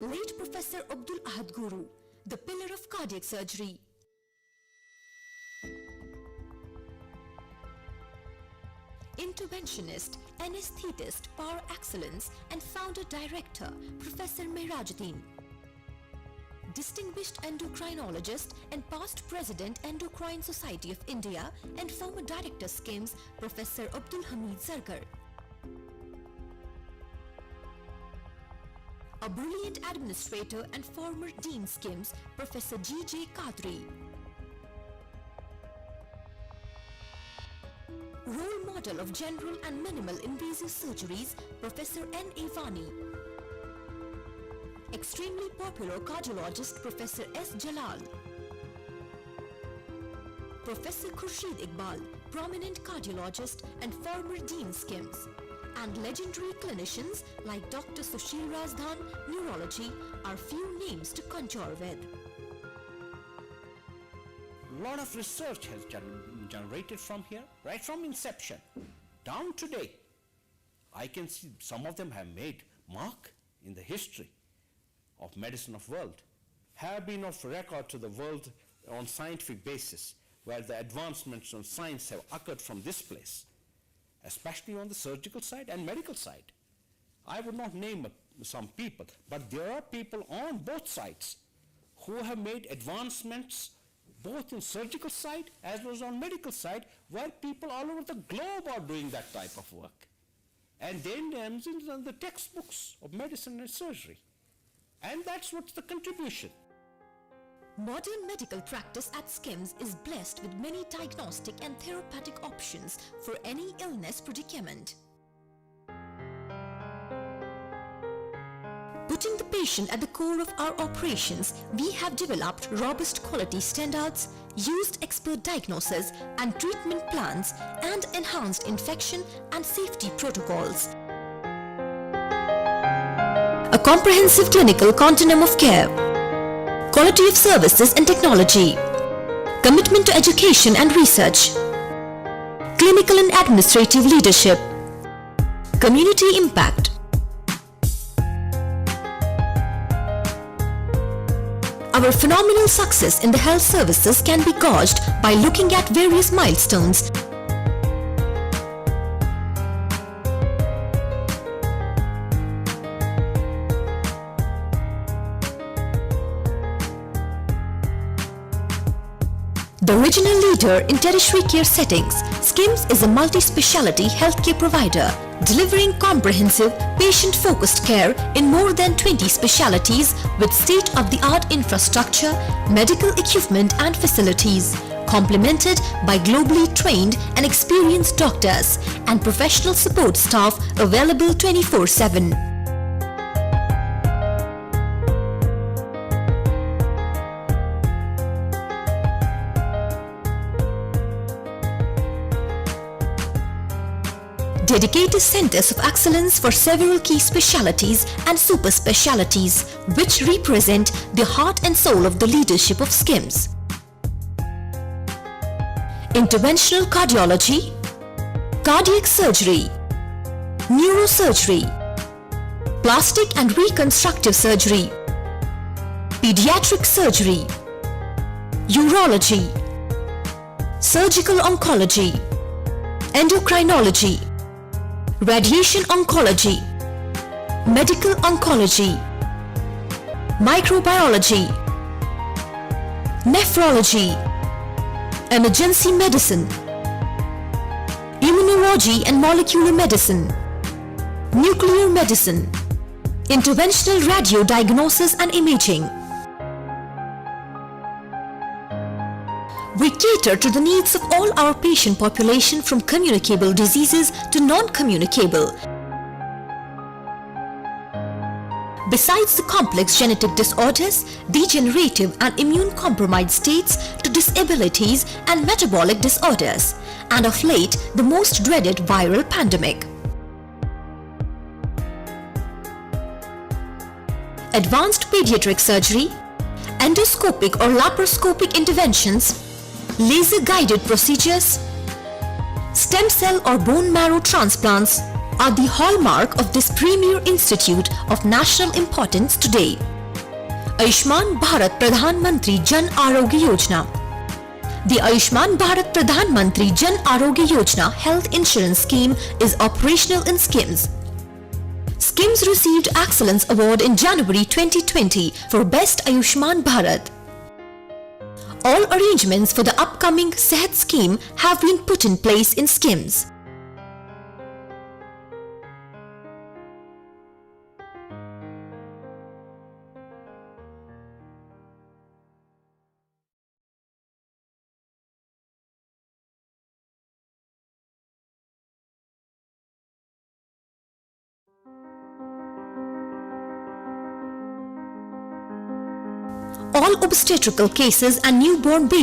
Late Professor Abdul Ahad Guru, the pillar of cardiac surgery. Interventionist, anesthetist par excellence and founder-director Professor Mehrajuddin. Distinguished endocrinologist and past President Endocrine Society of India and former Director SKIMS Professor Abdul Hamid Zargar. A brilliant administrator and former Dean SKIMS Professor G.J. Kadri. Role model of general and minimal invasive surgeries Professor N.A. Vani. Extremely popular cardiologist Professor S. Jalal. Professor Khurshid Iqbal, prominent cardiologist and former Dean SKIMS. And legendary clinicians like Dr. Sushil Rajdhan, Neurology, are few names to conjure with. A lot of research has generated from here, right from inception down today. I can see some of them have made mark in the history of medicine of world, have been of record to the world on scientific basis, where the advancements on science have occurred from this place, especially on the surgical side and medical side. I would not name some people, but there are people on both sides who have made advancements both in surgical side as well as on medical side, where people all over the globe are doing that type of work. And then names in the textbooks of medicine and surgery. And that's what's the contribution. Modern medical practice at SKIMS is blessed with many diagnostic and therapeutic options for any illness predicament. Putting the patient at the core of our operations, we have developed robust quality standards, used expert diagnosis and treatment plans, and enhanced infection and safety protocols. A comprehensive clinical continuum of care. Quality of services and technology, commitment to education and research, clinical and administrative leadership, community impact. Our phenomenal success in the health services can be gauged by looking at various milestones. The original leader in tertiary care settings, SKIMS is a multi-speciality healthcare provider, delivering comprehensive, patient-focused care in more than 20 specialties with state-of-the-art infrastructure, medical equipment and facilities, complemented by globally trained and experienced doctors and professional support staff available 24/7. Dedicated centers of excellence for several key specialties and super specialties, which represent the heart and soul of the leadership of SKIMS. Interventional cardiology, cardiac surgery, neurosurgery, plastic and reconstructive surgery, pediatric surgery, urology, surgical oncology, endocrinology, radiation oncology, medical oncology, microbiology, nephrology, emergency medicine, immunology and molecular medicine, nuclear medicine, interventional radio diagnosis and imaging. We cater to the needs of all our patient population, from communicable diseases to non-communicable. Besides the complex genetic disorders, degenerative and immune-compromised states, to disabilities and metabolic disorders, and of late, the most dreaded viral pandemic. Advanced pediatric surgery, endoscopic or laparoscopic interventions, laser-guided procedures, stem cell or bone marrow transplants, are the hallmark of this premier institute of national importance today. Ayushman Bharat Pradhan Mantri Jan Arogya Yojana. The Ayushman Bharat Pradhan Mantri Jan Arogya Yojana health insurance scheme is operational in SKIMS. SKIMS received Excellence Award in January 2020 for Best Ayushman Bharat. All arrangements for the upcoming Sehat scheme have been put in place in SKIMS. All obstetrical cases and newborn babies